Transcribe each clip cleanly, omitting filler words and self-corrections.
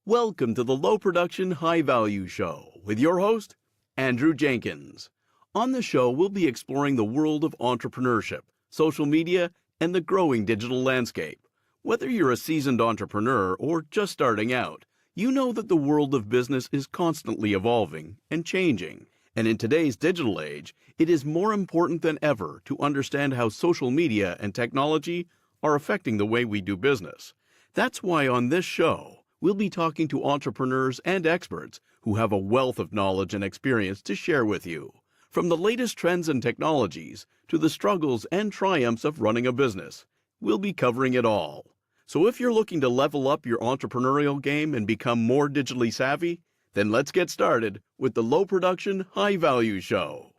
Welcome to the Low Production, High Value Show with your host, Andrew Jenkins. On the show, we'll be exploring the world of entrepreneurship, social media, and the growing digital landscape. Whether you're a seasoned entrepreneur or just starting out, you know that the world of business is constantly evolving and changing. And in today's digital age, it is more important than ever to understand how social media and technology are affecting the way we do business. That's why on this show, we'll be talking to entrepreneurs and experts who have a wealth of knowledge and experience to share with you. From the latest trends and technologies to the struggles and triumphs of running a business, we'll be covering it all. So if you're looking to level up your entrepreneurial game and become more digitally savvy, then let's get started with the Low Production, High Value Show.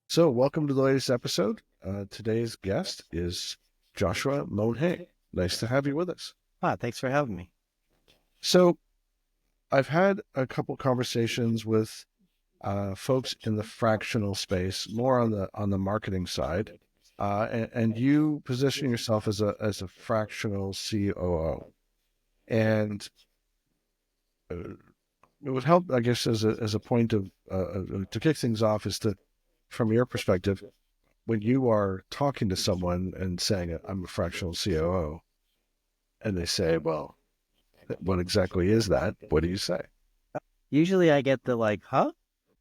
So welcome to the latest episode. Today's guest is Joshua Monge. Nice to have you with us. Thanks for having me. So I've had a couple conversations with folks in the fractional space, more on the marketing side, and you position yourself as a fractional COO, and it would help, I guess, as a point of to kick things off, is to, from your perspective, when you are talking to someone and saying, I'm a fractional COO, and they say, well, what exactly is that? What do you say? Usually I get the huh?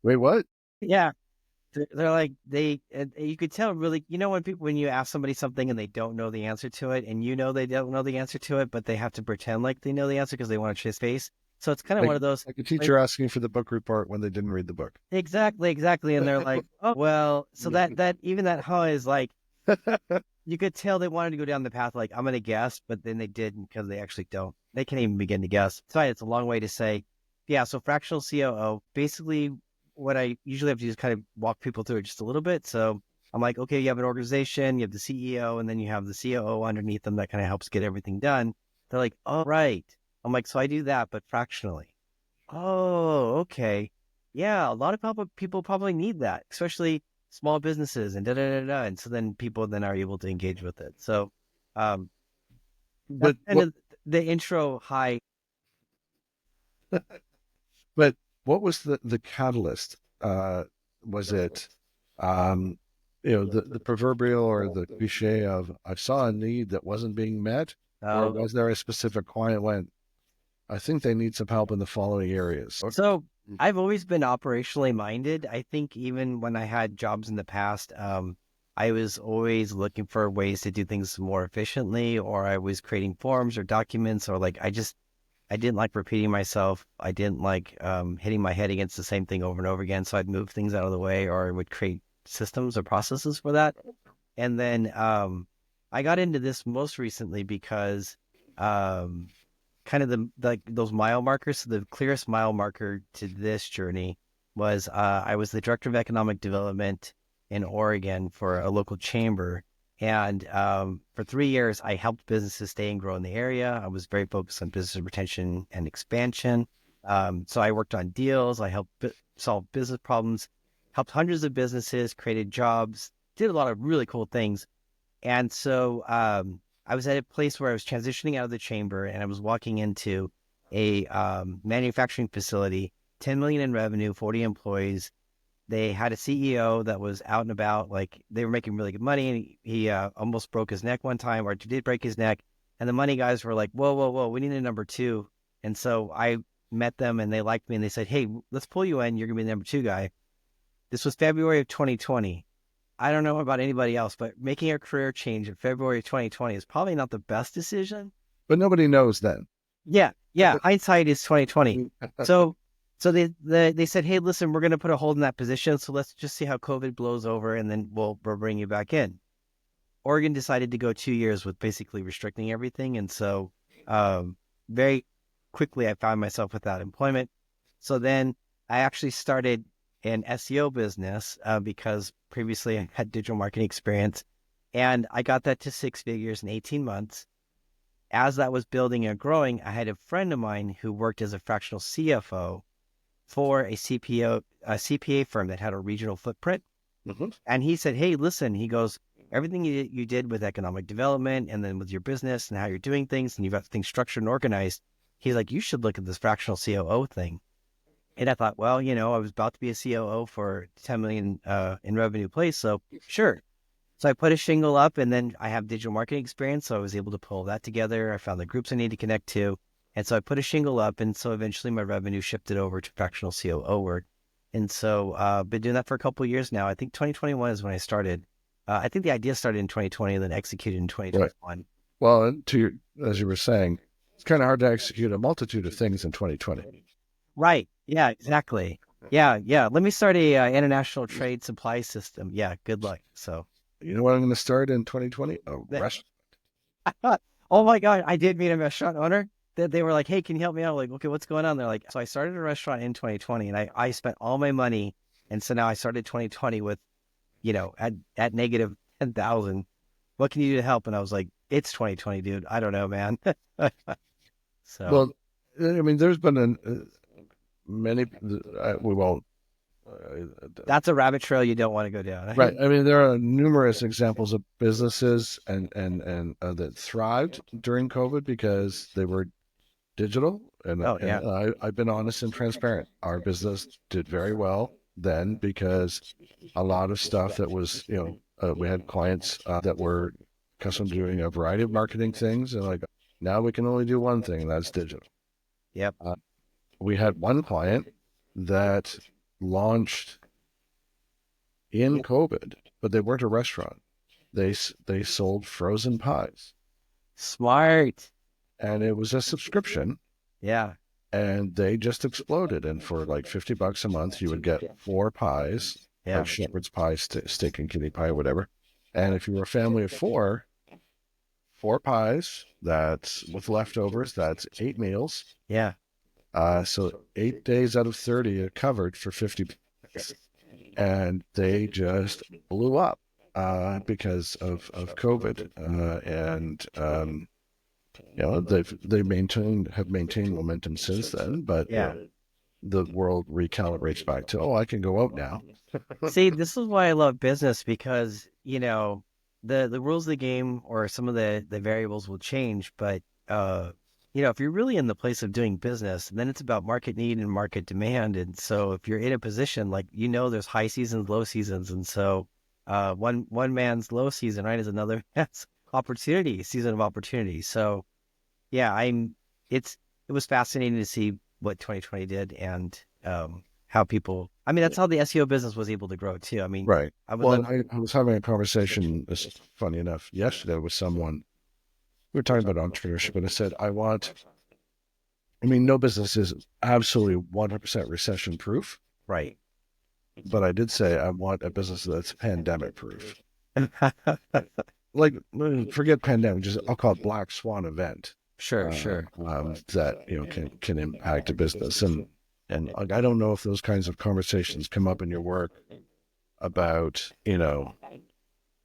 Wait, what? Yeah. They're like, you could tell really, when you ask somebody something and they don't know the answer to it, and they don't know the answer to it, but they have to pretend like they know the answer because they want to chase face. So it's kind of one of those. Like a teacher asking for the book report when they didn't read the book. Exactly. And they're like, oh, well, so that is like, you could tell they wanted to go down the path like, I'm going to guess, but then they didn't because they actually don't. They can't even begin to guess. So it's a long way to say, yeah, so fractional COO, basically what I usually have to do is kind of walk people through it just a little bit. So I'm like, okay, you have an organization, you have the CEO, and then you have the COO underneath them that kind of helps get everything done. They're like, oh, right. I'm like, so I do that, but fractionally. Oh, okay. Yeah, a lot of people probably need that, especially small businesses and da-da-da-da. And so then people then are able to engage with it. So But the intro high. But what was the catalyst? Was it, the proverbial or the cliche of, I saw a need that wasn't being met? Or was there a specific client went, I think they need some help in the following areas? So I've always been operationally minded. I think even when I had jobs in the past, I was always looking for ways to do things more efficiently, or I was creating forms or documents, or like I didn't like repeating myself. I didn't like hitting my head against the same thing over and over again. So I'd move things out of the way, or I would create systems or processes for that. And then I got into this most recently because kind of those mile markers. So the clearest mile marker to this journey was I was the director of economic development in Oregon for a local chamber. And for 3 years, I helped businesses stay and grow in the area. I was very focused on business retention and expansion. So I worked on deals. I helped solve business problems, helped hundreds of businesses, created jobs, did a lot of really cool things. And so I was at a place where I was transitioning out of the chamber, and I was walking into a manufacturing facility, 10 million in revenue, 40 employees. They had a CEO that was out and about, like they were making really good money, and he almost broke his neck one time, or did break his neck. And the money guys were like, whoa, we need a number two. And so I met them and they liked me, and they said, hey, let's pull you in. You're going to be the number two guy. This was February of 2020. I don't know about anybody else, but making a career change in February of 2020 is probably not the best decision. But nobody knows then. Yeah. Hindsight is 2020. So they said, hey, listen, we're going to put a hold in that position. So let's just see how COVID blows over, and then we'll bring you back in. Oregon decided to go 2 years with basically restricting everything. And so very quickly, I found myself without employment. So then I actually started an SEO business because previously I had digital marketing experience, and I got that to 6 figures in 18 months. As that was building and growing, I had a friend of mine who worked as a fractional CFO for a CPA firm that had a regional footprint. Mm-hmm. And he said, hey, listen, he goes, everything you did with economic development and then with your business and how you're doing things and you've got things structured and organized. He's like, you should look at this fractional COO thing. And I thought, well, I was about to be a COO for 10 million in revenue place. So sure. So I put a shingle up, and then I have digital marketing experience. So I was able to pull that together. I found the groups I need to connect to. And so I put a shingle up. And so eventually my revenue shifted over to fractional COO work. And so I've been doing that for a couple of years now. I think 2021 is when I started. I think the idea started in 2020 and then executed in 2021. Right. Well, as you were saying, it's kind of hard to execute a multitude of things in 2020. Right. Yeah, exactly. Yeah. Let me start a international trade supply system. Yeah. Good luck. So, You know what I'm going to start in 2020? A restaurant. oh my God, I did meet a restaurant owner. They were like, hey, can you help me out? I'm like, okay, what's going on? They're like, so I started a restaurant in 2020 and I spent all my money. And so now I started 2020 with, at negative 10,000. What can you do to help? And I was like, it's 2020, dude. I don't know, man. So, Well, I mean, there's been many, we won't. that's a rabbit trail you don't want to go down. Right. I mean, there are numerous examples of businesses and that thrived during COVID because they were digital. And, Oh, yeah. and I've been honest and transparent. Our business did very well then because a lot of stuff that was, we had clients that were accustomed to doing a variety of marketing things. And like, now we can only do one thing, and that's digital. Yep. We had one client that launched in COVID, but they weren't a restaurant. They sold frozen pies, Smart. and it was a subscription, Yeah. and they just exploded. And for like $50 a month, you would get 4 pies, Yeah. like shepherd's pie, steak and kidney pie, whatever. And if you were a family of 4 pies, that's with leftovers, that's 8 meals. Yeah. So 8 days out of 30 are covered for $50. And they just blew up because of COVID, have maintained momentum since then. But Yeah. the world recalibrates back to, I can go out now. See, this is why I love business because, the rules of the game or some of the variables will change. But, if you're really in the place of doing business, then it's about market need and market demand. And so if you're in a position like, there's high seasons, low seasons. And so one man's low season, right, is another man's season of opportunity. So, yeah, it was fascinating to see what 2020 did and how people, that's how the SEO business was able to grow too. Right. I was having a conversation, funny enough, yesterday with someone. We were talking about entrepreneurship, and I said, no business is absolutely 100% recession proof. right. But I did say I want a business that's pandemic proof. Like, forget pandemic, just I'll call it black swan event. Sure. That can impact a business, and like, I don't know if those kinds of conversations come up in your work about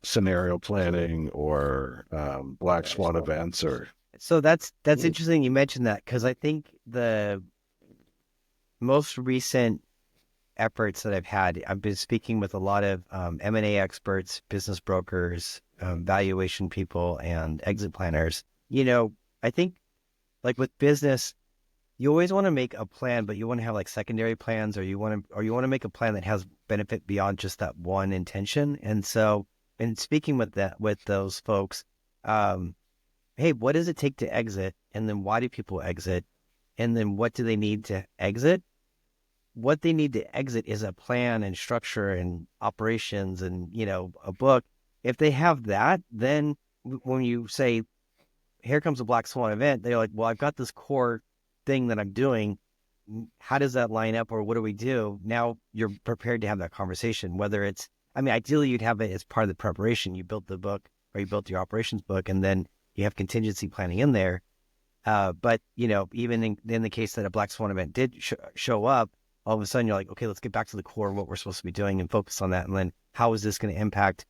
scenario planning or black swan events or. So that's interesting you mentioned that because I think the most recent efforts that I've been speaking with a lot of M&A experts, business brokers, valuation people, and exit planners. I think like with business, you always want to make a plan, but you want to have like secondary plans, or you want to make a plan that has benefit beyond just that one intention. And so, in speaking with those folks, hey, what does it take to exit? And then why do people exit? And then what do they need to exit? What they need to exit is a plan and structure and operations and, a book. If they have that, then when you say, here comes a black swan event, they're like, well, I've got this core thing that I'm doing. How does that line up, or what do we do? Now you're prepared to have that conversation, whether it's, ideally you'd have it as part of the preparation. You built the book or you built your operations book, and then you have contingency planning in there. But, even in the case that a black swan event did show up, all of a sudden you're like, okay, let's get back to the core of what we're supposed to be doing and focus on that. And then how is this going to impact?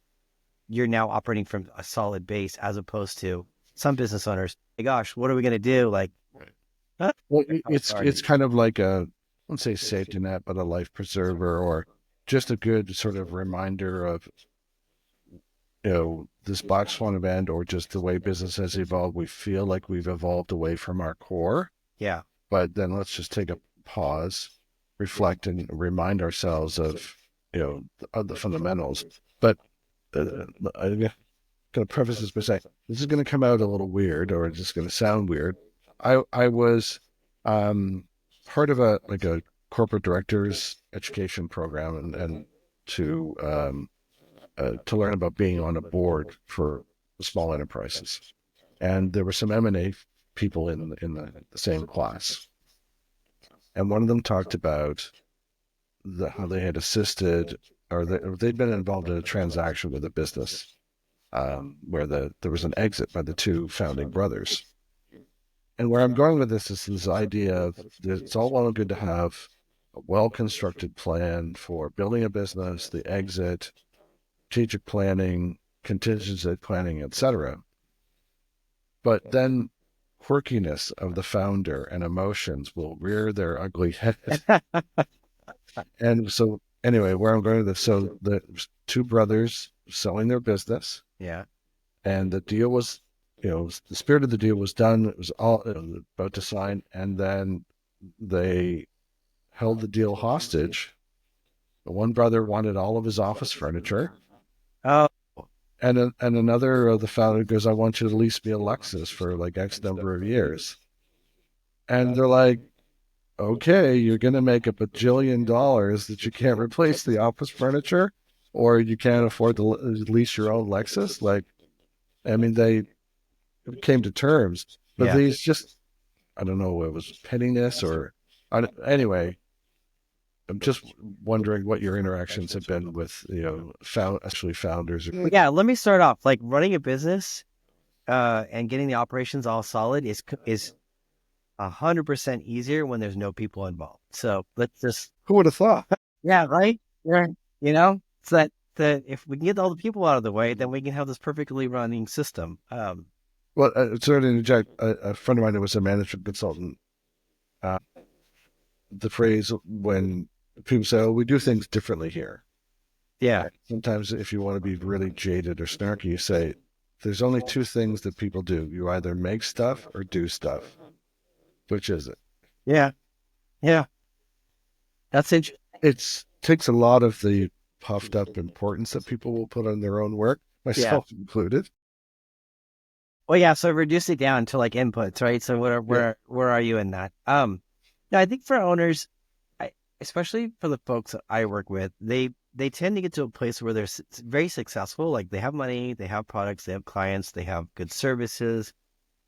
You're now operating from a solid base, as opposed to some business owners, hey, gosh, what are we going to do? Like, huh? Well, it's kind of like I won't say safety net, but a life preserver, or just a good sort of reminder of this box swan event or just the way business has evolved, we feel like we've evolved away from our core. Yeah. But then let's just take a pause, reflect, and remind ourselves of, the fundamentals. But I'm going to preface this by saying this is going to come out a little weird, or it's just going to sound weird. I was part of a corporate directors education program, and to learn about being on a board for small enterprises. And there were some M&A people in the same class. And one of them talked about how they had assisted, or they'd been involved in a transaction with a business where there was an exit by the two founding brothers. And where I'm going with this is this idea of that it's all well and good to have a well-constructed plan for building a business, the exit, strategic planning, contingency planning, etc. But then quirkiness of the founder and emotions will rear their ugly head. And so anyway, where I'm going with this, so the two brothers selling their business. Yeah. And the deal was, the spirit of the deal was done. It was all about to sign. And then they held the deal hostage. The one brother wanted all of his office furniture. Oh. And another of the founder goes, I want you to lease me a Lexus for like X number of years. And they're like, okay, you're going to make $1 bajillion that you can't replace the office furniture, or you can't afford to lease your own Lexus. Like, I mean, they came to terms, but Yeah. these just, I don't know, it was pettiness or, anyway, I'm just wondering what your interactions have been with, especially founders. Yeah, let me start off. Like running a business and getting the operations all solid is 100% easier when there's no people involved. So let's just, Who would have thought? yeah, right? Yeah. So that if we can get all the people out of the way, then we can have this perfectly running system. Well, sorry to interject. A friend of mine who was a management consultant, the phrase when people say, oh, we do things differently here. Yeah. Sometimes if you want to be really jaded or snarky, you say, there's only two things that people do. You either make stuff or do stuff. Which is it? Yeah. Yeah. That's it. It takes a lot of the puffed up importance that people will put on their own work, myself included. Well, yeah. So reduce it down to like inputs, right? So where are you in that? No, I think for owners, especially for the folks that I work with, they tend to get to a place where they're very successful. Like they have money, they have products, they have clients, they have good services.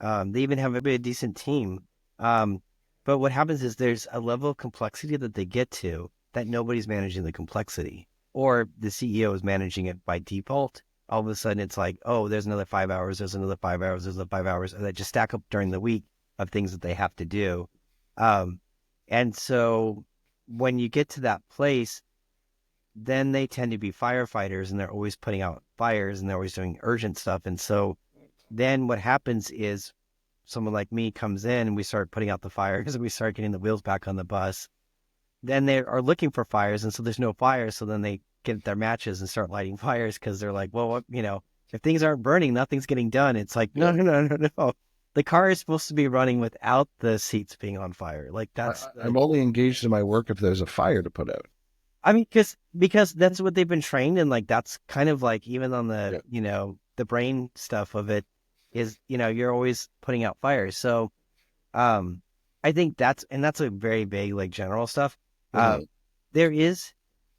They even have a decent team. But what happens is there's a level of complexity that they get to that nobody's managing the complexity, or the CEO is managing it by default. All of a sudden it's like, oh, there's another 5 hours, there's another 5 hours, there's another 5 hours that just stack up during the week of things that they have to do. And so when you get to that place, then they tend to be firefighters and they're always putting out fires and they're always doing urgent stuff. And so then what happens is someone like me comes in and we start putting out the fires and we start getting the wheels back on the bus. Then they are looking for fires. And so there's no fires. So then they get their matches and start lighting fires because they're like, well, if things aren't burning, nothing's getting done. It's like, no. The car is supposed to be running without the seats being on fire. Like I'm only engaged in my work if there's a fire to put out. I mean, because that's what they've been trained in. Like, that's kind of like, even on the, the brain stuff of it is, you're always putting out fires. So, I think that's a very vague, like general stuff. There is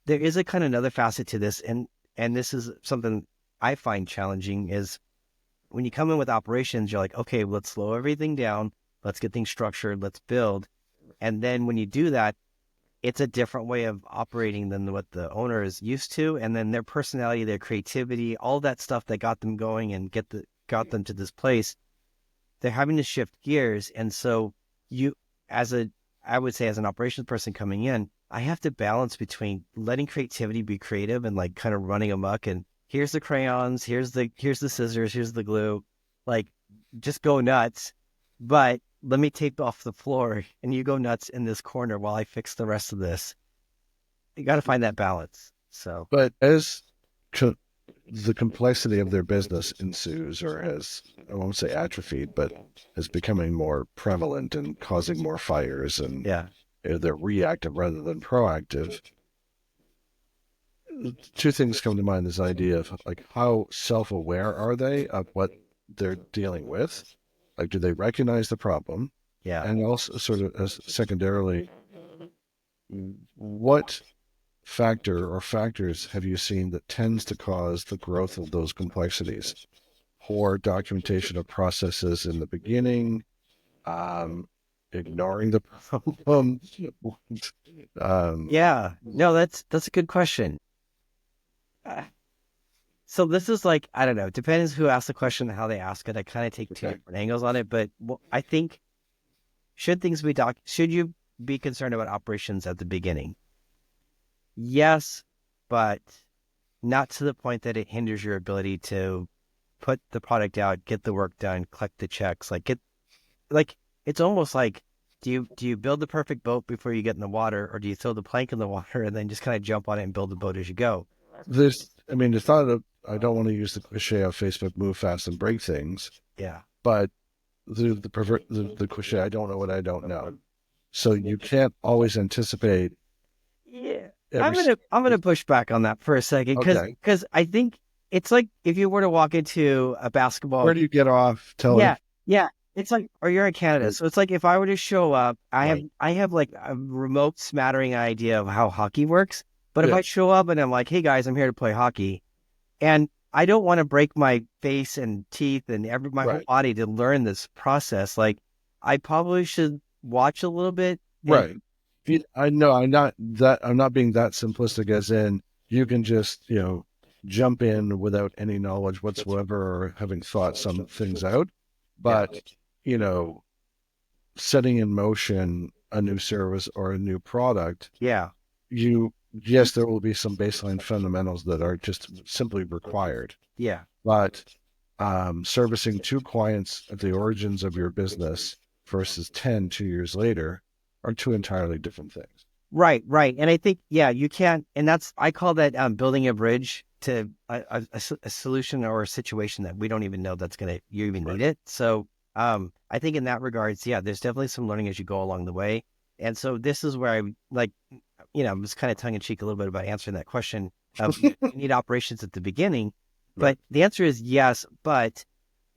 a kind of another facet to this. And this is something I find challenging is when you come in with operations, you're like, okay, let's slow everything down. Let's get things structured. Let's build. And then when you do that, it's a different way of operating than what the owner is used to. And then their personality, their creativity, all that stuff that got them going and got them to this place, they're having to shift gears. And so I would say as an operations person coming in, I have to balance between letting creativity be creative and like kind of running amok and here's the crayons, here's the scissors, here's the glue, like just go nuts. But let me tape off the floor and you go nuts in this corner while I fix the rest of this. You got to find that balance. So, but as the complexity of their business ensues, or has, I won't say atrophied, but is becoming more prevalent and causing more fires, and Yeah. they're reactive rather than proactive. Two things come to mind: this idea of like, how self-aware are they of what they're dealing with? Like, do they recognize the problem? Yeah. And also, sort of as secondarily, what factor or factors have you seen that tends to cause the growth of those complexities? Poor documentation of processes in the beginning, um, ignoring the problem. um, Yeah. No, that's a good question. Uh, So this is like, I don't know, depends who asks the question and how they ask it. I kind of take two okay. different angles on it, but I think should you be concerned about operations at the beginning? Yes, but not to the point that it hinders your ability to put the product out, get the work done, collect the checks, like it's almost like do you build the perfect boat before you get in the water, or do you throw the plank in the water and then just kind of jump on it and build the boat as you go? I mean, it's not I don't want to use the cliche of Facebook move fast and break things, Yeah. but the cliche, I don't know what I don't know. So you can't always anticipate Yeah. every. I'm gonna push back on that for a second Okay, because I think it's like if you were to walk into a where basketball. do you get off? Tell Yeah, it. yeah. It's like, or you're in Canada, so it's like if I were to show up, Right. I have like a remote smattering idea of how hockey works. But if Yeah. I show up and I'm like, hey guys, I'm here to play hockey, and I don't want to break my face and teeth and my whole Right. body to learn this process, like I probably should watch a little bit and Right. I know I'm not being that simplistic, as in you can just, jump in without any knowledge whatsoever or having thought some things out. yeah, But, you know, setting in motion a new service or a new product, yeah, yes, there will be some baseline fundamentals that are just simply required. yeah. But servicing two clients at the origins of your business versus 10 2 years later are two entirely different things. Right, right. And I think, yeah, you can't, and I call that building a bridge to a solution or a situation that we don't even know you even Right. need it. So I think in that regards, yeah, there's definitely some learning as you go along the way. And so this is where I like, I was kind of tongue in cheek a little bit about answering that question of you need operations at the beginning, Right. but the answer is yes, but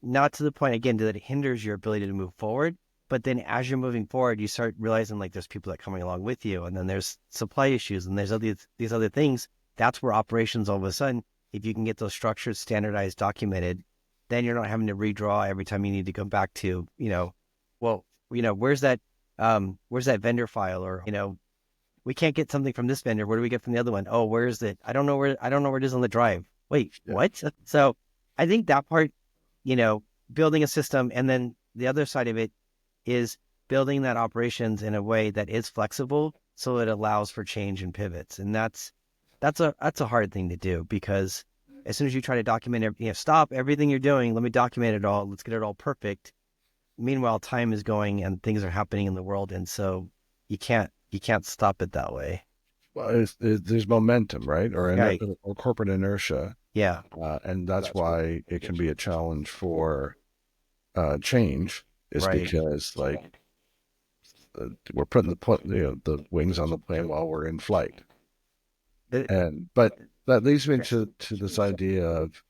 not to the point again that it hinders your ability to move forward. But then as you're moving forward, you start realizing like there's people that are coming along with you, and then there's supply issues, and there's these other things. That's where operations all of a sudden, if you can get those structures standardized, documented, then you're not having to redraw every time you need to come back to, well, where's that vendor file, or we can't get something from this vendor. Where do we get from the other one? Oh, where is it? I don't know where it is on the drive. Wait, Yeah. what? So I think that part, building a system, and then the other side of it is building that operations in a way that is flexible so it allows for change and pivots. And that's a hard thing to do, because as soon as you try to document stop everything you're doing, let me document it all, let's get it all perfect. Meanwhile, time is going and things are happening in the world, and so you can't stop it that way. Well, there's momentum, right? Right. Or corporate inertia. Yeah. And that's why it can be a challenge for change, is Right. because like we're putting the wings on the plane while we're in flight. It- But that leads me to this idea of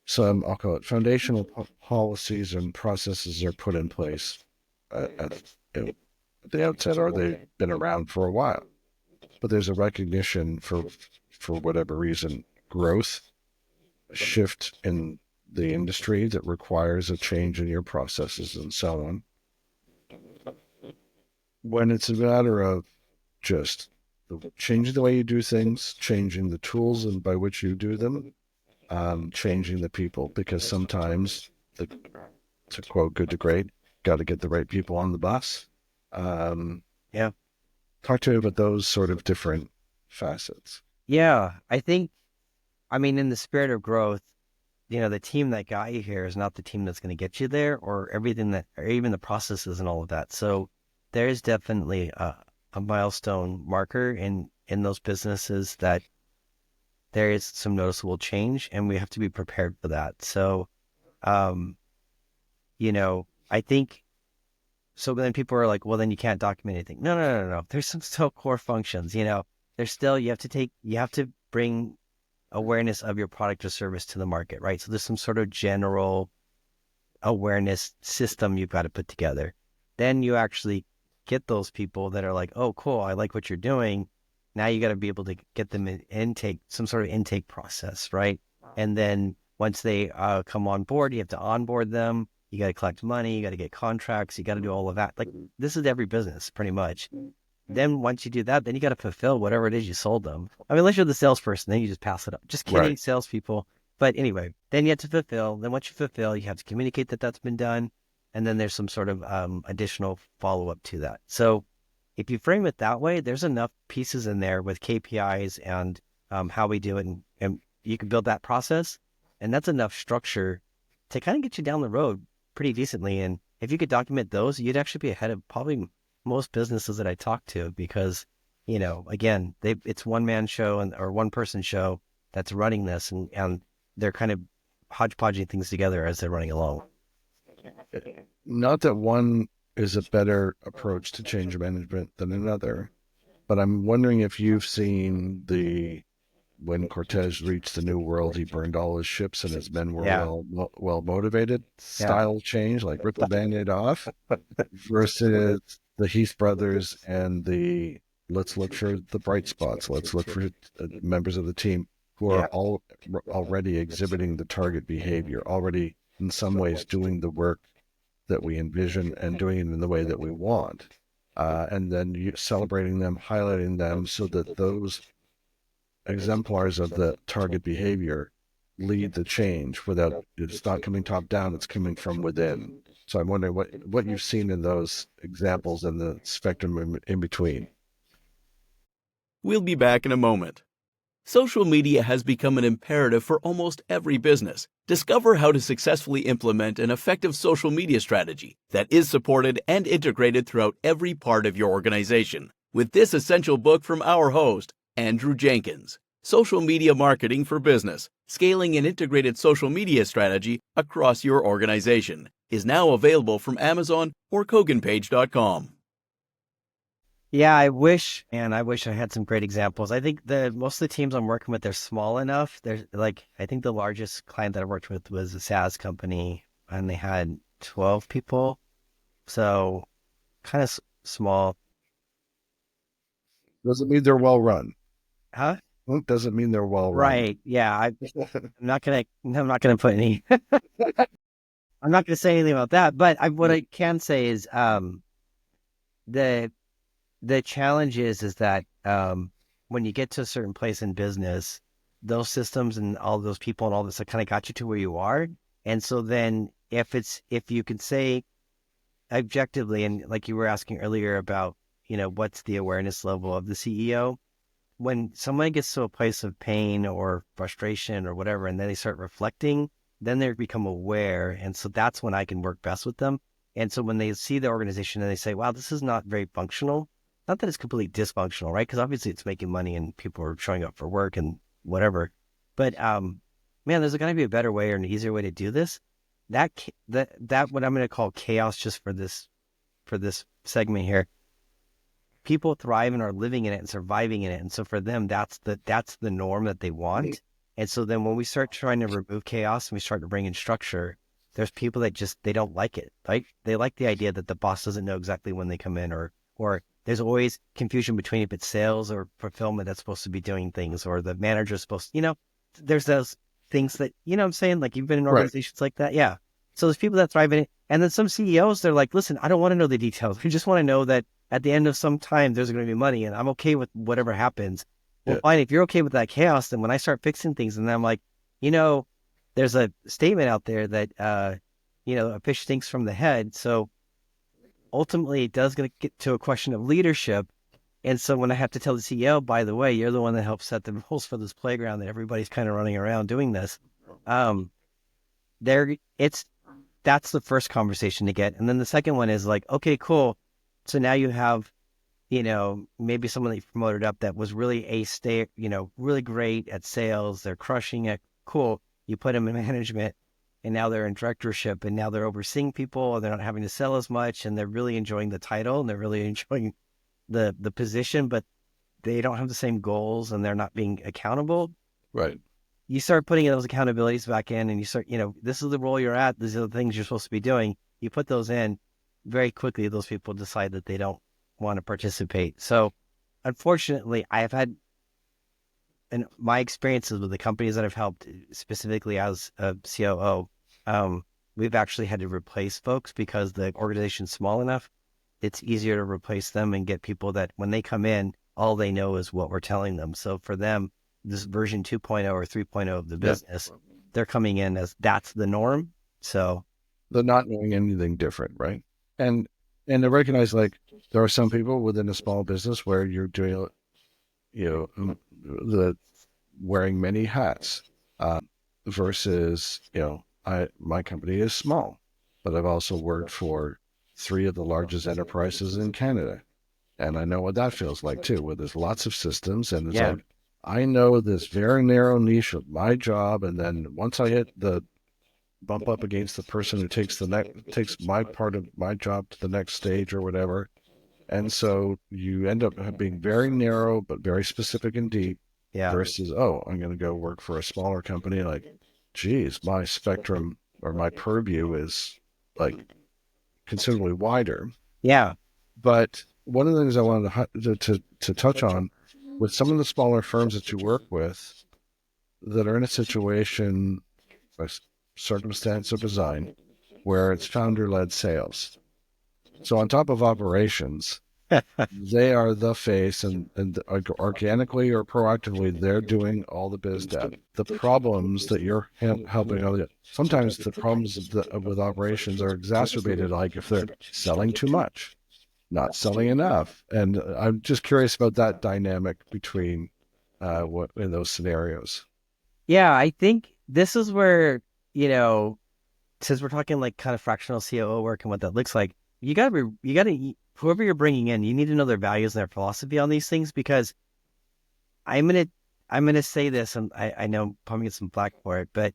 some, I'll call it, foundational policies and processes are put in place you know, at the outset, or they've been around for a while. But there's a recognition for whatever reason, growth, a shift in the industry that requires a change in your processes and so on. When it's a matter of just changing the way you do things, changing the tools and by which you do them, changing the people, because sometimes, to quote Good to Great, got to get the right people on the bus. Um, yeah. Talk to me about those sort of different facets. Yeah. In the spirit of growth, the team that got you here is not the team that's going to get you there, or or even the processes and all of that. So there is definitely a milestone marker in those businesses that there is some noticeable change, and we have to be prepared for that. So, um, I think so. Then people are like, well, then you can't document anything. No, no, no, no. There's some still core functions. There's still you have to bring awareness of your product or service to the market, right? So there's some sort of general awareness system you've got to put together. Then you actually get those people that are like, oh, cool, I like what you're doing. Now you got to be able to get them in intake, some sort of intake process, right? And then once they come on board, you have to onboard them. You got to collect money. You got to get contracts. You got to do all of that. Like this is every business pretty much. Then once you do that, then you got to fulfill whatever it is you sold them. I mean, unless you're the salesperson, then you just pass it up. Just kidding, Right. salespeople. But anyway, then you have to fulfill. Then once you fulfill, you have to communicate that that's been done. And then there's some sort of additional follow-up to that. So if you frame it that way, there's enough pieces in there with KPIs and how we do it. And you can build that process. And that's enough structure to kind of get you down the road pretty decently. And if you could document those, you'd actually be ahead of probably most businesses that I talk to because, again, it's one man show or one person show that's running this and they're kind of hodgepodging things together as they're running along. Not that one is a better approach to change management than another, but I'm wondering if you've seen when Cortez reached the New World, he burned all his ships and his men were well motivated style change, like rip the Band-Aid off, versus the Heath brothers and let's look for the bright spots. Let's look for members of the team who are already exhibiting the target behavior, already in some ways doing the work that we envision and doing it in the way that we want. And then celebrating them, highlighting them so that those exemplars of the target behavior lead the change without, it's not coming top down, it's coming from within. So I'm wondering what you've seen in those examples and the spectrum in between. We'll be back in a moment. Social media has become an imperative for almost every business. Discover how to successfully implement an effective social media strategy that is supported and integrated throughout every part of your organization with this essential book from our host, Andrew Jenkins, Social Media Marketing for Business, Scaling an Integrated Social Media Strategy Across Your Organization, is now available from Amazon or KoganPage.com. Yeah, I wish I had some great examples. I think most of the teams I'm working with, they're small enough. They're I think the largest client that I worked with was a SaaS company and they had 12 people. So kind of small. Doesn't mean they're well run. Huh? Doesn't mean they're well run. Right. Yeah. I'm not gonna put any, I'm not gonna say anything about that, but what I can say is, the challenge is that when you get to a certain place in business, those systems and all those people and all this kind of got you to where you are. And so then if you can say objectively, and like you were asking earlier about, what's the awareness level of the CEO, when someone gets to a place of pain or frustration or whatever, and then they start reflecting, then they become aware. And so that's when I can work best with them. And so when they see the organization and they say, wow, this is not very functional, not that it's completely dysfunctional, right? Because obviously it's making money and people are showing up for work and whatever. But man, there's got to be a better way or an easier way to do this. That what I'm going to call chaos, just for this segment here. People thrive and are living in it and surviving in it, and so for them, that's the norm that they want. And so then when we start trying to remove chaos and we start to bring in structure, there's people that just they don't like it. Like they like the idea that the boss doesn't know exactly when they come in, or there's always confusion between if it's sales or fulfillment that's supposed to be doing things, or the manager's supposed to, there's those things that, what I'm saying? Like you've been in organizations like that. Yeah. So there's people that thrive in it. And then some CEOs, they're like, listen, I don't want to know the details. I just want to know that at the end of some time, there's going to be money and I'm okay with whatever happens. Well, fine. If you're okay with that chaos, then when I start fixing things and I'm like, there's a statement out there that, a fish stinks from the head. So ultimately it does going to get to a question of leadership. And so when I have to tell the CEO, by the way, you're the one that helped set the rules for this playground that everybody's kind of running around doing this. That's the first conversation to get. And then the second one is like, okay, cool. So now you have maybe someone that you promoted up that was really really great at sales. They're crushing it. Cool. You put them in management and now they're in directorship and now they're overseeing people and they're not having to sell as much and they're really enjoying the title and they're really enjoying the position, but they don't have the same goals and they're not being accountable. Right. You start putting those accountabilities back in and you start, this is the role you're at. These are the things you're supposed to be doing. You put those in very quickly. Those people decide that they don't want to participate. So unfortunately, I have had, in my experiences with the companies that I've helped, specifically as a COO, we've actually had to replace folks because the organization's small enough. It's easier to replace them and get people that when they come in, all they know is what we're telling them. So for them, this version 2.0 or 3.0 of the business, they're coming in as that's the norm. So they're not knowing anything different, right? And to recognize, like, there are some people within a small business where you're doing, the wearing many hats, versus, my company is small, but I've also worked for 3 of the largest enterprises in Canada. And I know what that feels like too, where there's lots of systems and it's like, I know this very narrow niche of my job. And then once I hit the bump up against the person who takes my part of my job to the next stage or whatever. And so you end up being very narrow, but very specific and deep versus, I'm going to go work for a smaller company. Like, geez, my spectrum or my purview is like considerably wider. Yeah. But one of the things I wanted to touch on with some of the smaller firms that you work with that are in a situation, a circumstance of design, where it's founder-led sales. So on top of operations, they are the face and organically or proactively, they're doing all the biz dev. The problems that you're helping, sometimes the problems with operations are exacerbated, like if they're selling too much, not selling enough. And I'm just curious about that dynamic between what in those scenarios. Yeah, I think this is where, since we're talking like kind of fractional COO work and what that looks like, whoever you're bringing in, you need to know their values and their philosophy on these things, because I'm gonna say this, and I know I'm probably get some flack for it, but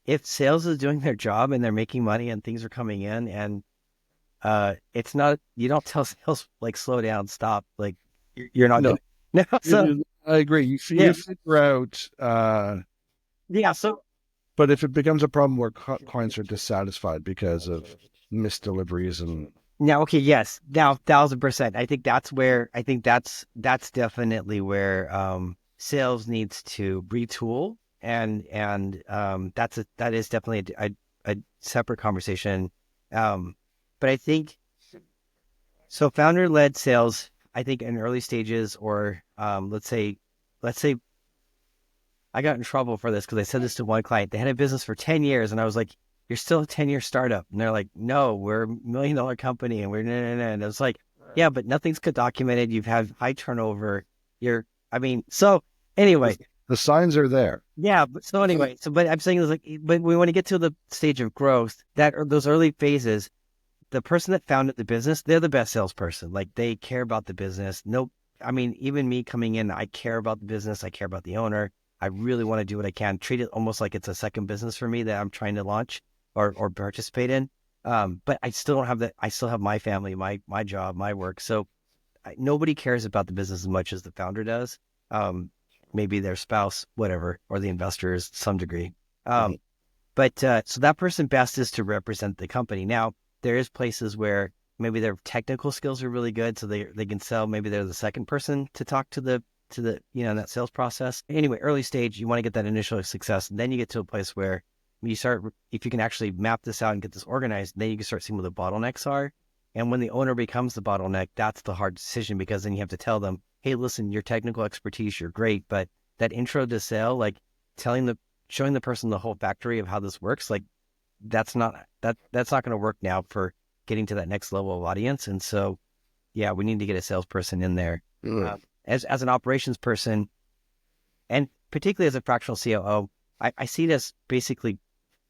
if sales is doing their job and they're making money and things are coming in, and it's not, you don't tell sales like slow down, stop, like you're not No, gonna. No, so I agree. You figure out. So But if it becomes a problem where clients are dissatisfied because of missed deliveries and now, okay, yes, now 1,000%. That's definitely where sales needs to retool, and that is definitely a separate conversation. But I think so. Founder led sales, I think in early stages, or let's say I got in trouble for this because I said this to one client. They had a business for 10 years, and I was like, "You're still a 10-year startup." And they're like, "No, we're a $1 million company." And we're, no. And I was like, "Yeah, but nothing's documented. You've had high turnover. So anyway. The signs are there. Yeah. But I'm saying is like, but we want to get to the stage of growth, those early phases, the person that founded the business, they're the best salesperson. Like, they care about the business. Even me coming in, I care about the business. I care about the owner. I really want to do what I can, treat it almost like it's a second business for me that I'm trying to launch or participate in. But I still don't have that. I still have my family, my job, my work. So nobody cares about the business as much as the founder does. Maybe their spouse, whatever, or the investors to some degree. But so that person best is to represent the company. Now, there is places where maybe their technical skills are really good, so they can sell. Maybe they're the second person to talk to the that sales process. Anyway, early stage, you want to get that initial success, and then you get to a place where you start, if you can actually map this out and get this organized, then you can start seeing what the bottlenecks are. And when the owner becomes the bottleneck, that's the hard decision, because then you have to tell them, hey, listen, your technical expertise, you're great, but that intro to sale, like showing the person the whole factory of how this works, like that's not going to work now for getting to that next level of audience. And so, yeah, we need to get a salesperson in there. As an operations person, and particularly as a fractional COO, I see this basically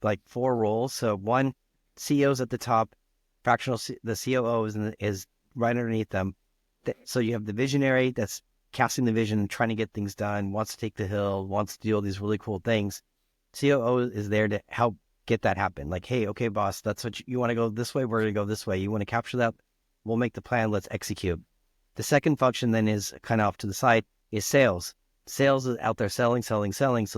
like 4 roles. So one, CEO's at the top, the COO is right underneath them. So you have the visionary that's casting the vision, trying to get things done, wants to take the hill, wants to do all these really cool things. COO is there to help get that happen. Like, hey, okay, boss, that's what you want to go this way. We're going to go this way. You want to capture that? We'll make the plan. Let's execute. The second function then is kind of off to the side is sales. Sales is out there selling. So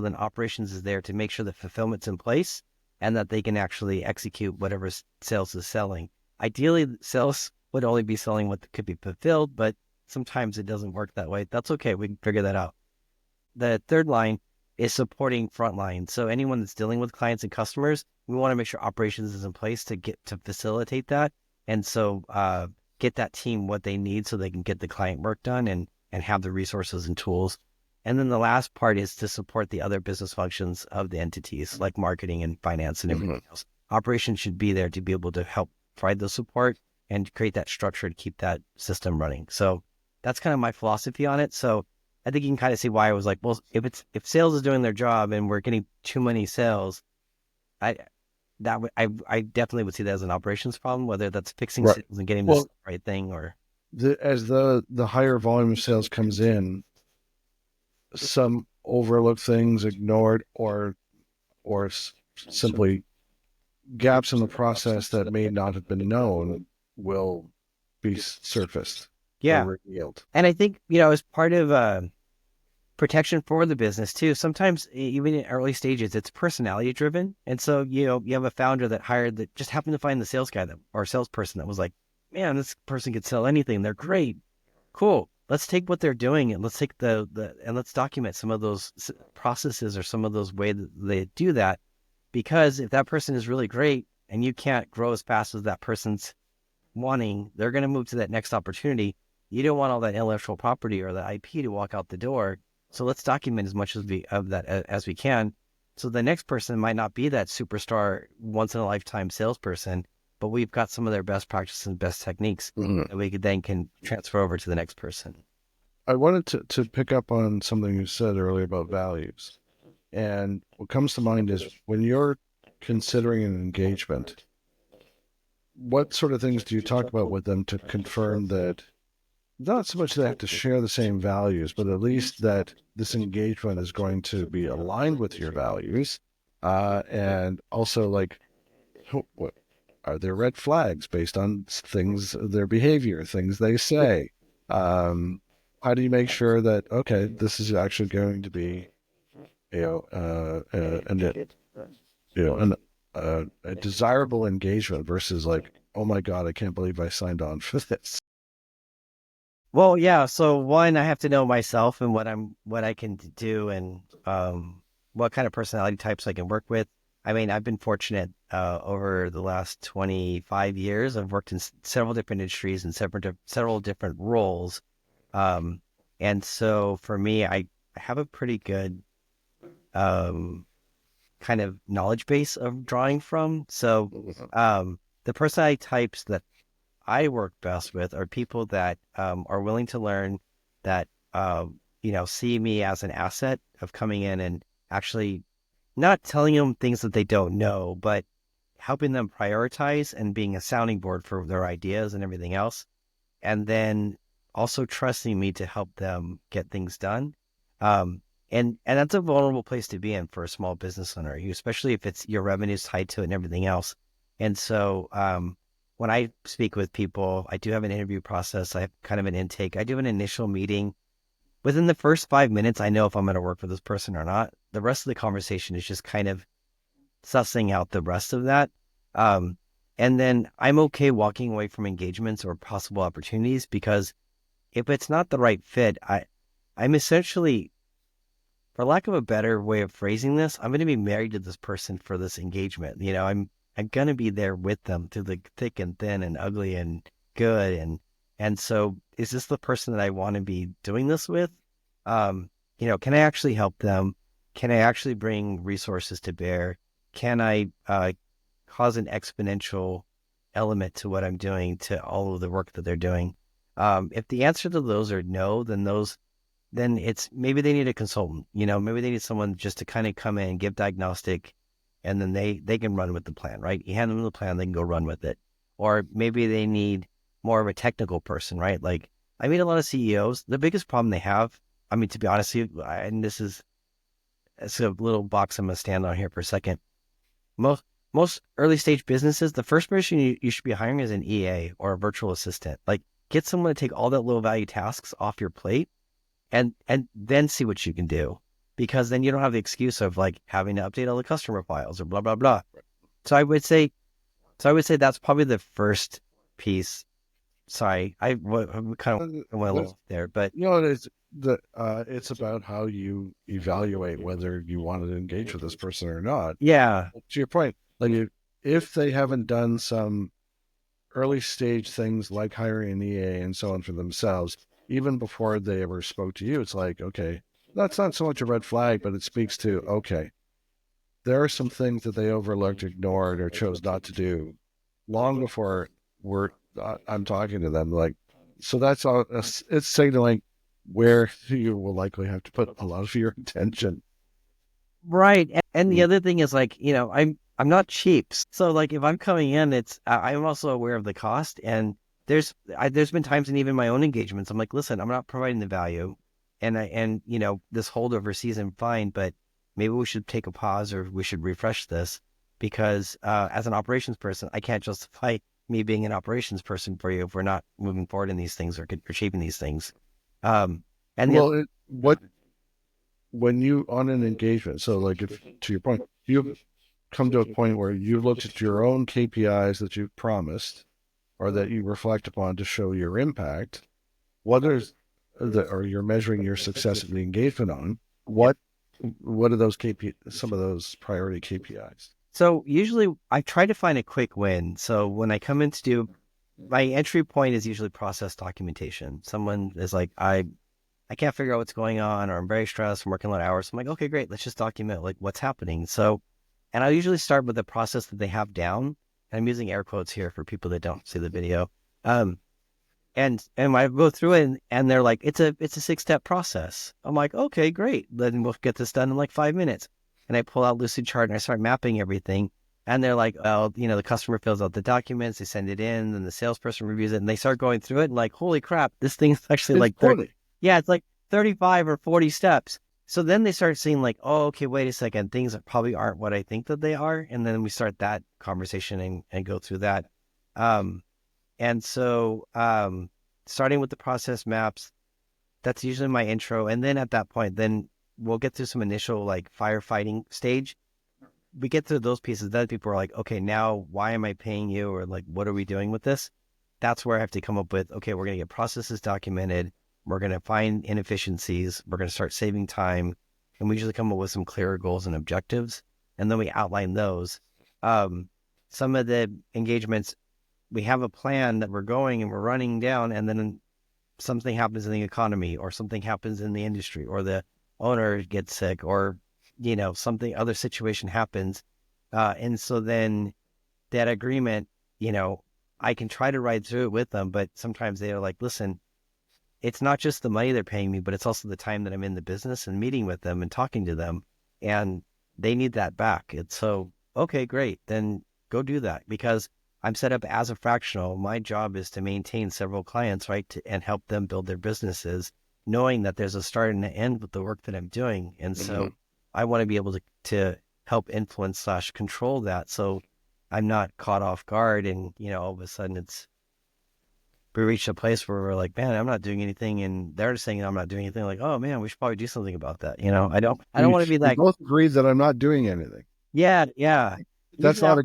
then operations is there to make sure that fulfillment's in place and that they can actually execute whatever sales is selling. Ideally, sales would only be selling what could be fulfilled, but sometimes it doesn't work that way. That's okay. We can figure that out. The third line is supporting frontline. So anyone that's dealing with clients and customers, we want to make sure operations is in place to facilitate that. And so get that team what they need so they can get the client work done and have the resources and tools. And then the last part is to support the other business functions of the entities like marketing and finance and everything else. Operations should be there to be able to help provide the support and create that structure to keep that system running. So that's kind of my philosophy on it. So I think you can kind of see why I was like, well, if sales is doing their job and we're getting too many sales, I definitely would see that as an operations problem, whether that's fixing Right. sales and getting Well, the right thing or as the higher volume of sales comes in, some overlooked things, ignored, or simply gaps in the process that may not have been known will be surfaced yeah. or revealed. And I think, as part of protection for the business too, sometimes even in early stages, it's personality driven. And so, you have a founder that hired that just happened to find the sales guy or salesperson that was like, man, this person could sell anything. They're great. Cool. Let's take what they're doing and let's take and let's document some of those processes or some of those ways that they do that. Because if that person is really great and you can't grow as fast as that person's wanting, they're going to move to that next opportunity. You don't want all that intellectual property or the IP to walk out the door. So let's document as much as we can. So the next person might not be that superstar, once in a lifetime salesperson, but we've got some of their best practices and best techniques that we can transfer over to the next person. I wanted to pick up on something you said earlier about values. And what comes to mind is when you're considering an engagement, what sort of things do you talk about with them to confirm that not so much they have to share the same values, but at least that this engagement is going to be aligned with your values? And also, like, what are there red flags based on things, their behavior, things they say? How do you make sure that, okay, this is actually going to be, a desirable engagement versus like, oh my God, I can't believe I signed on for this. Well, yeah. So one, I have to know myself and what I can do and what kind of personality types I can work with. I mean, I've been fortunate over the last 25 years. I've worked in several different industries and several different roles. And so for me, I have a pretty good kind of knowledge base of drawing from. So the personality types that I work best with are people that are willing to learn, that see me as an asset of coming in and actually not telling them things that they don't know, but helping them prioritize and being a sounding board for their ideas and everything else. And then also trusting me to help them get things done. And that's a vulnerable place to be in for a small business owner, especially if it's your revenue's tied to it and everything else. And so when I speak with people, I do have an interview process. I have kind of an intake. I do an initial meeting. Within the first 5 minutes, I know if I'm going to work with this person or not. The rest of the conversation is just kind of sussing out the rest of that. And then I'm okay walking away from engagements or possible opportunities because if it's not the right fit, I'm essentially, for lack of a better way of phrasing this, I'm going to be married to this person for this engagement. I'm going to be there with them through the thick and thin and ugly and good. And so is this the person that I want to be doing this with? Can I actually help them? Can I actually bring resources to bear? Can I cause an exponential element to what I'm doing, to all of the work that they're doing? If the answer to those are no, then it's maybe they need a consultant. Maybe they need someone just to kind of come in, give diagnostic, and then they can run with the plan, right? You hand them the plan, they can go run with it. Or maybe they need more of a technical person, right? Like I meet a lot of CEOs. The biggest problem they have, I mean, to be honest with you, and it's a little box I'm going to stand on here for a second. Most early stage businesses, the first person you should be hiring is an EA or a virtual assistant. Like, get someone to take all that low value tasks off your plate and then see what you can do. Because then you don't have the excuse of like having to update all the customer files or blah, blah, blah. So I would say that's probably the first piece. Sorry, I kind of went a little there, but it's about how you evaluate whether you want to engage with this person or not. yeah, To your point, like if they haven't done some early stage things like hiring an EA and so on for themselves, even before they ever spoke to you, it's like, okay, that's not so much a red flag, but it speaks to, okay, there are some things that they overlooked, ignored, or chose not to do long before I'm talking to them. Like, so that's all. It's signaling where you will likely have to put a lot of your attention. right. And the other thing is like, I'm not cheap. So like if I'm coming in, I'm also aware of the cost. And there's been times in even my own engagements, I'm like, listen, I'm not providing the value, and this holdover season, fine, but maybe we should take a pause or we should refresh this because as an operations person, I can't justify me being an operations person for you if we're not moving forward in these things or shaping these things. Um, and the Well, when you on an engagement, so like if to your point, you've come to a point where you've looked at your own KPIs that you've promised or that you reflect upon to show your impact, or you're measuring your success of the engagement on, what are those some of those priority KPIs? So usually I try to find a quick win. So when I come in to do my entry point is usually process documentation. Someone is like, I can't figure out what's going on, or I'm very stressed, I'm working a lot of hours. So I'm like, okay, great. Let's just document like what's happening. So, and I usually start with the process that they have down. And I'm using air quotes here for people that don't see the video. Um, and I go through it and they're like, it's a 6-step process. I'm like, okay, great. Then we'll get this done in like 5 minutes. And I pull out Lucid Chart and I start mapping everything. And they're like, well, the customer fills out the documents, they send it in, and the salesperson reviews it, and they start going through it and like, holy crap, this thing's actually It's like 20. yeah, it's like 35 or 40 steps. So then they start seeing like, oh, okay, wait a second, things that probably aren't what I think that they are. And then we start that conversation and go through that. Um, and so starting with the process maps, that's usually my intro. And then at that point, then we'll get through some initial like firefighting stage. We get through those pieces. Then people are like, okay, now why am I paying you? Or like, what are we doing with this? That's where I have to come up with, okay, we're going to get processes documented. We're going to find inefficiencies. We're going to start saving time. And we usually come up with some clearer goals and objectives. And then we outline those. Some of the engagements, we have a plan that we're going and we're running down, and then something happens in the economy or something happens in the industry or the owner gets sick or, something other situation happens. And so then that agreement, I can try to ride through it with them, but sometimes they're like, listen, it's not just the money they're paying me, but it's also the time that I'm in the business and meeting with them and talking to them, and they need that back. It's so, okay, great. Then go do that because I'm set up as a fractional. My job is to maintain several clients, right? And help them build their businesses, knowing that there's a start and an end with the work that I'm doing. And so I want to be able to help influence / control that. So I'm not caught off guard and, all of a sudden we reached a place where we're like, man, I'm not doing anything. And they're saying I'm not doing anything. Like, oh man, we should probably do something about that. I don't want to be We like, both agree that I'm not doing anything. yeah, yeah. That's Usually not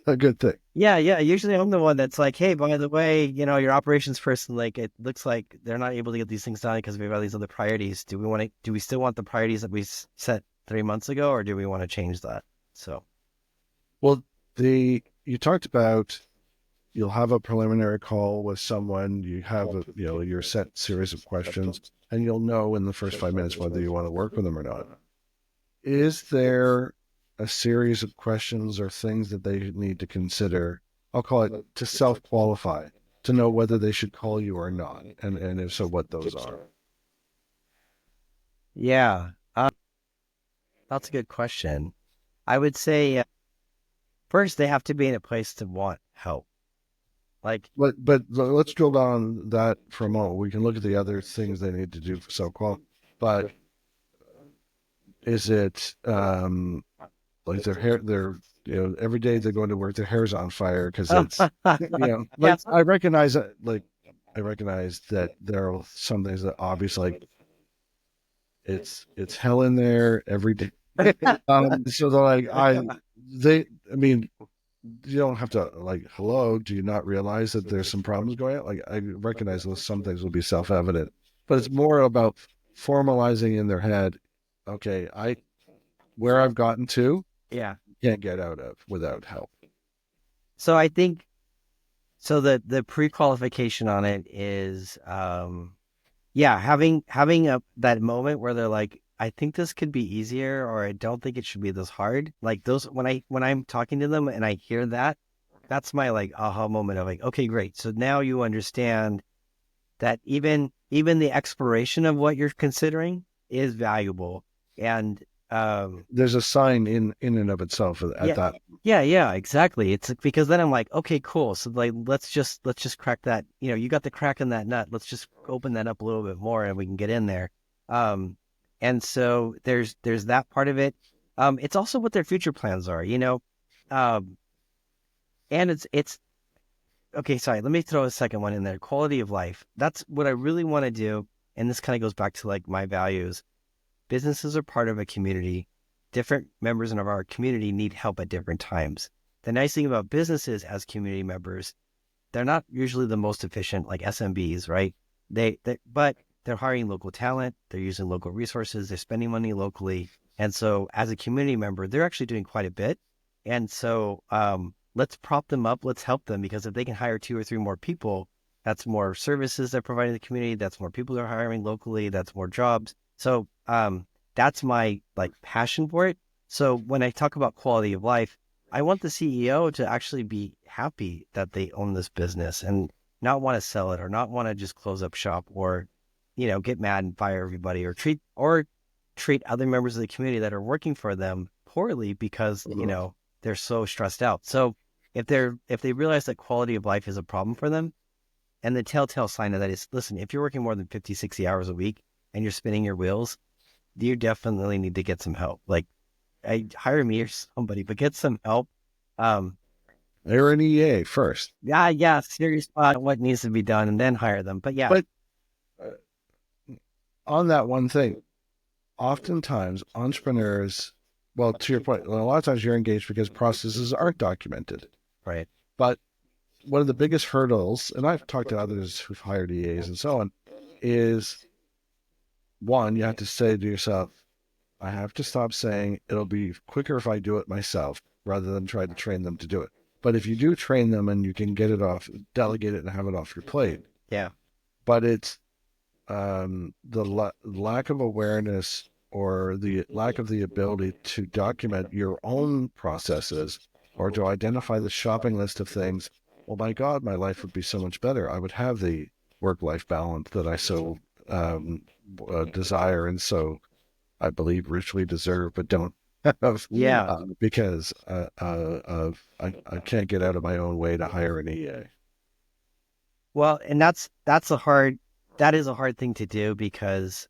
a good thing. yeah. Usually I'm the one that's like, hey, by the way, your operations person, like it looks like they're not able to get these things done because we have all these other priorities. Do we still want the priorities that we set 3 months ago, or do we want to change that? So, Well, you talked about you'll have a preliminary call with someone, you have your set series of questions, and you'll know in the first 5 minutes whether you want to work with them or not. Is there a series of questions or things that they need to consider? I'll call it to self-qualify, to know whether they should call you or not, and if so, what those are. yeah, that's a good question. I would say first they have to be in a place to want help. Like, but let's drill down on that for a moment. We can look at the other things they need to do for self-qual, but is it like their hair, every day they're going to work, their hair's on fire because it's, yeah, like I recognize that, I recognize that there are some things that obviously, like, it's hell in there every day. So they're like, I mean, you don't have to, like, hello, do you not realize that there's some problems going on? Like, I recognize that some things will be self-evident, but it's more about formalizing in their head, okay, where I've gotten to, yeah. can't get out of without help. So I think so. The pre-qualification on it is, yeah, having that moment where they're like, I think this could be easier, or I don't think it should be this hard. Like those, when I'm talking to them and I hear that, that's my like aha moment of like, okay, great. So now you understand that even the exploration of what you're considering is valuable. And There's a sign in and of itself at yeah, that. yeah, exactly. It's because then I'm like, okay, cool. So like, let's just crack that. You got the crack in that nut. Let's just open that up a little bit more, and we can get in there. Um, and so there's that part of it. It's also what their future plans are. Um, and it's okay. Sorry, let me throw a second one in there. Quality of life. That's what I really want to do. And this kind of goes back to like my values. Businesses are part of a community. Different members of our community need help at different times. The nice thing about businesses as community members, they're not usually the most efficient, like SMBs, right? But they're hiring local talent. They're using local resources. They're spending money locally. And so as a community member, they're actually doing quite a bit. And so let's prop them up. Let's help them, because if they can hire 2 or 3 more people, that's more services they're providing the community. That's more people they're hiring locally. That's more jobs. So that's my like passion for it. So when I talk about quality of life, I want the CEO to actually be happy that they own this business and not want to sell it, or not want to just close up shop, or get mad and fire everybody, or treat other members of the community that are working for them poorly because they're so stressed out. So if they realize that quality of life is a problem for them, and the telltale sign of that is, listen, if you're working more than 50, 60 hours a week and you're spinning your wheels, you definitely need to get some help. Like, hire me or somebody, but get some help. They're an EA first. Yeah, serious about what needs to be done, and then hire them. But yeah, But on that one thing, oftentimes entrepreneurs, well, to your point, a lot of times you're engaged because processes aren't documented. right. But one of the biggest hurdles, and I've talked to others who've hired EAs and so on, is one, you have to say to yourself, I have to stop saying it'll be quicker if I do it myself rather than try to train them to do it. But if you do train them and you can get it off, delegate it and have it off your plate. Yeah. But it's the lack of awareness or the lack of the ability to document your own processes or to identify the shopping list of things. Oh my God, my life would be so much better. I would have the work-life balance that I so desire and so I believe richly deserve, but don't have. Yeah. Because I can't get out of my own way to hire an EA. Well, and that is a hard thing to do, because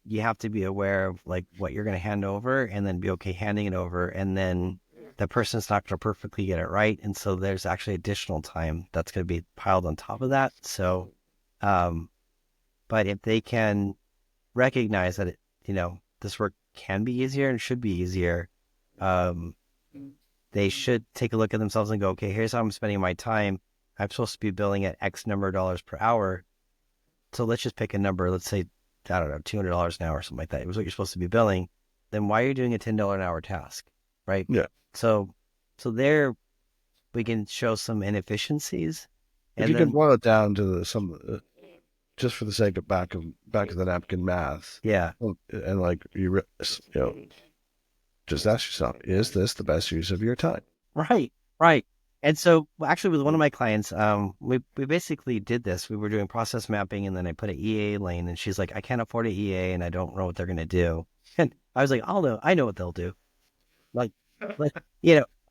you have to be aware of like what you're going to hand over, and then be okay handing it over, and then the person's not going to perfectly get it right, and so there's actually additional time that's going to be piled on top of that. So, but if they can recognize that this work can be easier and should be easier, they should take a look at themselves and go, okay, here's how I'm spending my time. I'm supposed to be billing at X number of dollars per hour. So let's just pick a number. Let's say, I don't know, $200 an hour or something like that. It was what you're supposed to be billing. Then why are you doing a $10 an hour task? Right. Yeah. So there we can show some inefficiencies. If you can boil it down to some, just for the sake of back of the napkin math. Yeah. And like, just ask yourself, is this the best use of your time? Right. And so actually with one of my clients, we basically did this. We were doing process mapping, and then I put an EA lane, and she's like, I can't afford an EA and I don't know what they're going to do. And I was like, I know what they'll do. Like,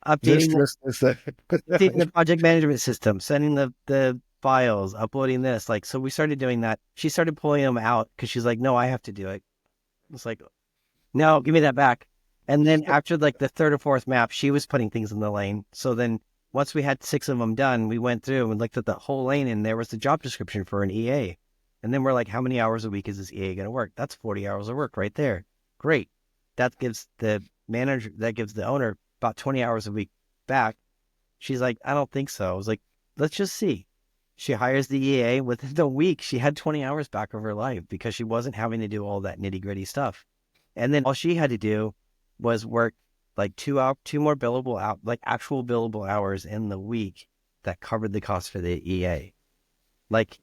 updating that. updating the project management system, sending the files, uploading this. Like, so we started doing that. She started pulling them out because she's like, no, I have to do it. It's like, no, give me that back. And then after like the third or fourth map, she was putting things in the lane. So then once we had 6 of them done, we went through and looked at the whole lane, and there was the job description for an EA. And then we're like, how many hours a week is this EA going to work? That's 40 hours of work right there. Great. That gives the manager, that gives the owner about 20 hours a week back. She's like, I don't think so. I was like, let's just see. She hires the EA. Within a week, she had 20 hours back of her life because she wasn't having to do all that nitty gritty stuff. And then all she had to do was work like 2 more billable out, like actual billable hours in the week that covered the cost for the EA. Like,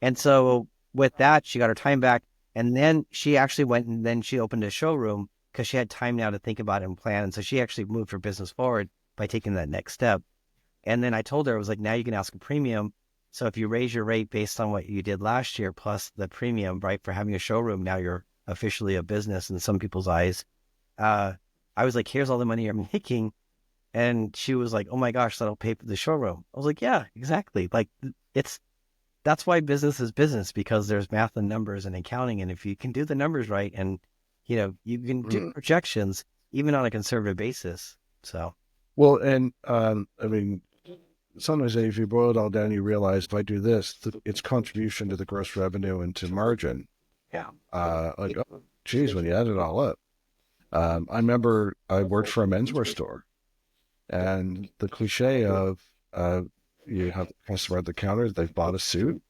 and so with that, she got her time back. And then she actually went and then she opened a showroom because she had time now to think about it and plan. And so she actually moved her business forward by taking that next step. And then I told her, I was like, now you can ask a premium. So if you raise your rate based on what you did last year, plus the premium, right, for having a showroom, now you're officially a business in some people's eyes. I was like, here's all the money you're making. And she was like, oh my gosh, that'll pay for the showroom. I was like, yeah, exactly. Like that's why business is business, because there's math and numbers and accounting. And if you can do the numbers right and, you can do projections even on a conservative basis. So. Well, and I mean, sometimes if you boil it all down, you realize if I do this, its contribution to the gross revenue and to margin. Yeah. Like, oh, geez, when you add it all up. I remember I worked for a menswear store, and the cliche of you have the customer at the counter, they've bought a suit,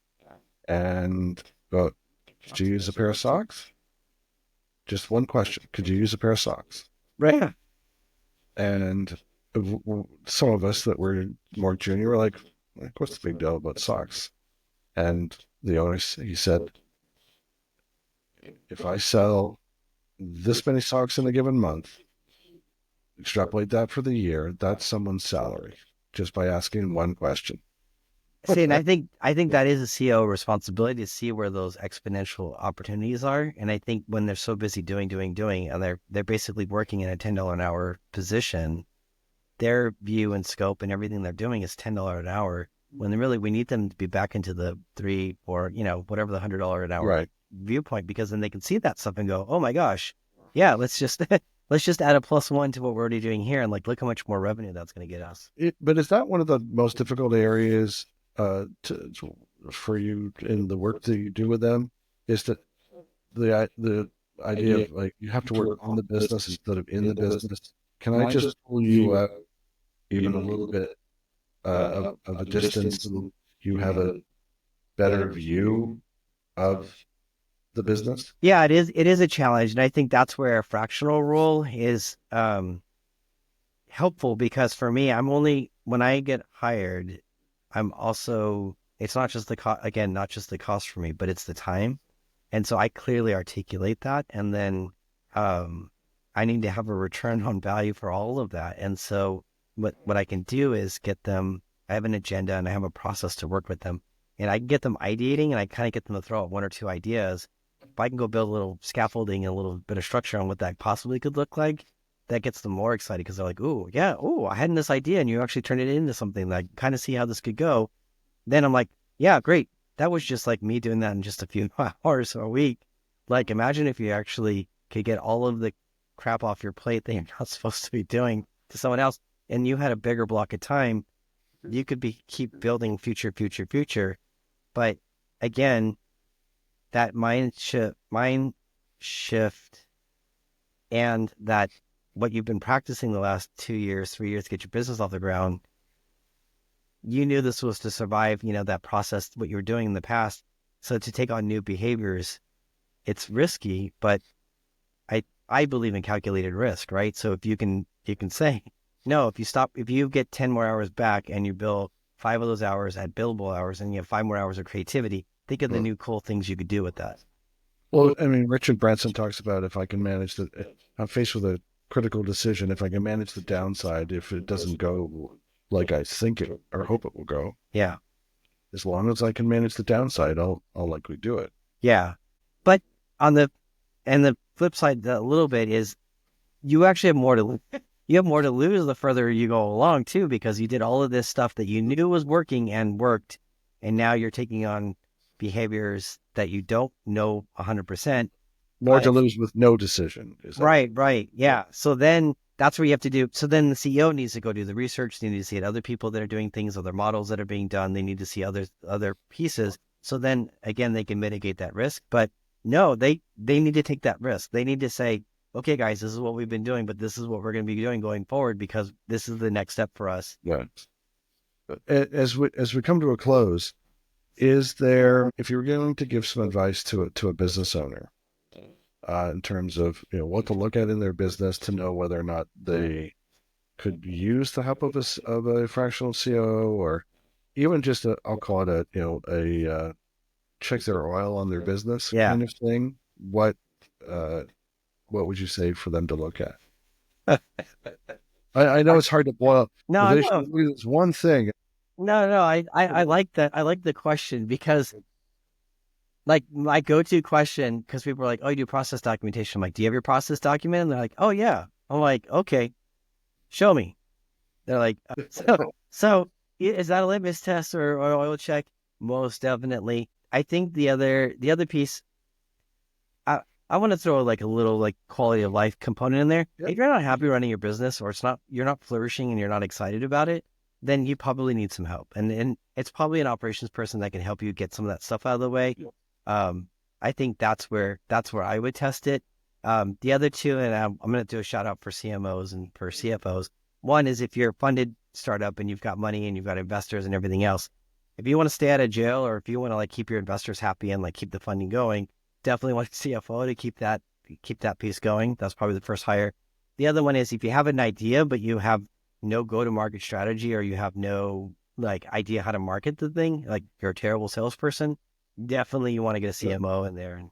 and go, did you use a pair of socks? Just one question. Could you use a pair of socks? Right. And some of us that were more junior were like, what's the big deal about socks? And the owner, he said, if I sell this many socks in a given month, extrapolate that for the year, that's someone's salary just by asking one question. See, and I think that is a CEO responsibility to see where those exponential opportunities are. And I think when they're so busy doing, and they're basically working in a $10 an hour position, their view and scope and everything they're doing is $10 an hour. When really we need them to be back into the 3 or whatever the $100 an hour viewpoint, because then they can see that stuff and go, oh my gosh, yeah, let's just add a +1 to what we're already doing here, and like look how much more revenue that's going to get us. But is that one of the most difficult areas for you in the work that you do with them? Is that the idea of like you have to work on the business instead of in the business? Can I just pull you out even a little bit of a distance, and you have a better view of the business? Yeah, it is. It is a challenge, and I think that's where a fractional role is helpful, because for me, when I get hired, I'm also, it's not just the cost, again, not just the cost for me, but it's the time. And so I clearly articulate that. And then I need to have a return on value for all of that. And so what I can do is get them, I have an agenda and I have a process to work with them. And I can get them ideating, and I kind of get them to throw out 1 or 2 ideas. If I can go build a little scaffolding and a little bit of structure on what that possibly could look like, that gets them more excited, because they're like, oh, yeah, oh, I had this idea and you actually turned it into something that I kind of see how this could go. Then I'm like, yeah, great. That was just like me doing that in just a few hours a week. Like, imagine if you actually could get all of the crap off your plate that you're not supposed to be doing to someone else, and you had a bigger block of time, you could keep building future. But again, that mind shift and that what you've been practicing the last 2 years, 3 years to get your business off the ground, you knew this was to survive, that process, what you were doing in the past. So to take on new behaviors, it's risky, but I believe in calculated risk, right? So if you can say, no, if you get 10 more hours back and you bill 5 of those hours at billable hours and you have 5 more hours of creativity, think of the new cool things you could do with that. Well, I mean, Richard Branson talks about, if I can manage I'm faced with a critical decision. If I can manage the downside, if it doesn't go like I think it or hope it will go, yeah, as long as I can manage the downside, I'll likely do it. Yeah, but on the flip side, a little bit is you actually have more to lose. you have more to lose the further you go along too, because you did all of this stuff that you knew was working and worked, and now you're taking on behaviors that you don't know 100%. More to lose with no decision. Is that Right. Yeah. So then that's where you have to do. So then the CEO needs to go do the research. They need to see other people that are doing things, other models that are being done. They need to see other pieces. So then again, they can mitigate that risk. But no, they need to take that risk. They need to say, okay, guys, this is what we've been doing, but this is what we're going to be doing going forward because this is the next step for us. Yeah. As we come to a close, is there, if you were going to give some advice to a business owner, in terms of what to look at in their business to know whether or not they could use the help of a fractional COO, or even just I'll call it a check their oil on their business kind of thing. What would you say for them to look at? I know it's hard to boil. No, there's one thing. No. I like that. I like the question because, like, my go-to question, because people are like, "Oh, you do process documentation." I'm like, "Do you have your process document?" And they're like, "Oh yeah." I'm like, "Okay, show me." They're like, "So is that a litmus test or oil check?" Most definitely. I think the other piece, I want to throw like a little like quality of life component in there. Yep. If you're not happy running your business, or you're not flourishing and you're not excited about it, then you probably need some help. And it's probably an operations person that can help you get some of that stuff out of the way. I think that's where I would test it. The other two, and I'm going to do a shout out for CMOs and for CFOs. One is if you're a funded startup and you've got money and you've got investors and everything else, if you want to stay out of jail, or if you want to like keep your investors happy and like keep the funding going, definitely want a CFO to keep that piece going. That's probably the first hire. The other one is if you have an idea, but you have no go-to-market strategy, or you have no like idea how to market the thing, like you're a terrible salesperson, definitely you want to get a CMO in there.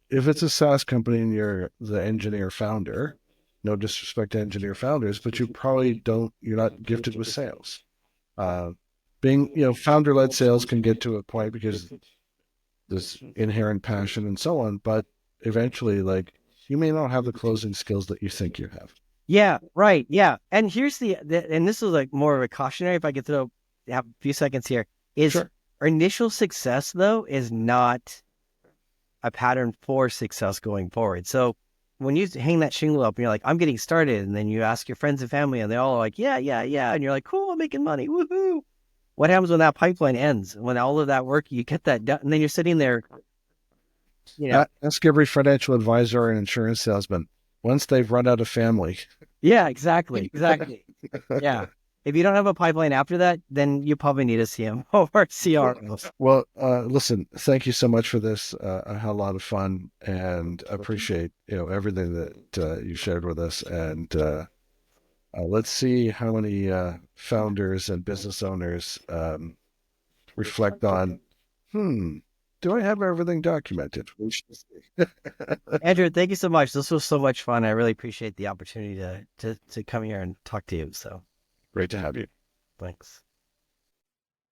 If it's a SaaS company and you're the engineer founder, no disrespect to engineer founders, but you're not gifted with sales. Being, founder-led sales can get to a point because there's inherent passion and so on, but eventually, like, you may not have the closing skills that you think you have. Yeah, right. Yeah. And here's and this is like more of a cautionary, if I could have a few seconds here, is sure. Our initial success though is not a pattern for success going forward. So when you hang that shingle up and you're like, I'm getting started, and then you ask your friends and family and they all are like, yeah. And you're like, cool, I'm making money. Woohoo. What happens when that pipeline ends? When all of that work, you get that done, and then you're sitting there, Ask every financial advisor and insurance salesman once they've run out of family. Yeah, exactly. Yeah. If you don't have a pipeline after that, then you probably need a CMO or CRO. Well, listen, thank you so much for this. I had a lot of fun and appreciate everything that you shared with us. And let's see how many founders and business owners reflect on, do I have everything documented? Andrew, thank you so much. This was so much fun. I really appreciate the opportunity to come here and talk to you. So great to have you. Thanks.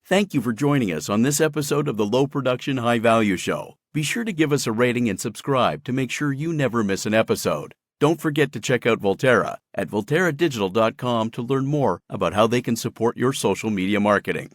Thank you for joining us on this episode of the Low Production High Value Show. Be sure to give us a rating and subscribe to make sure you never miss an episode. Don't forget to check out Volterra at volterradigital.com to learn more about how they can support your social media marketing.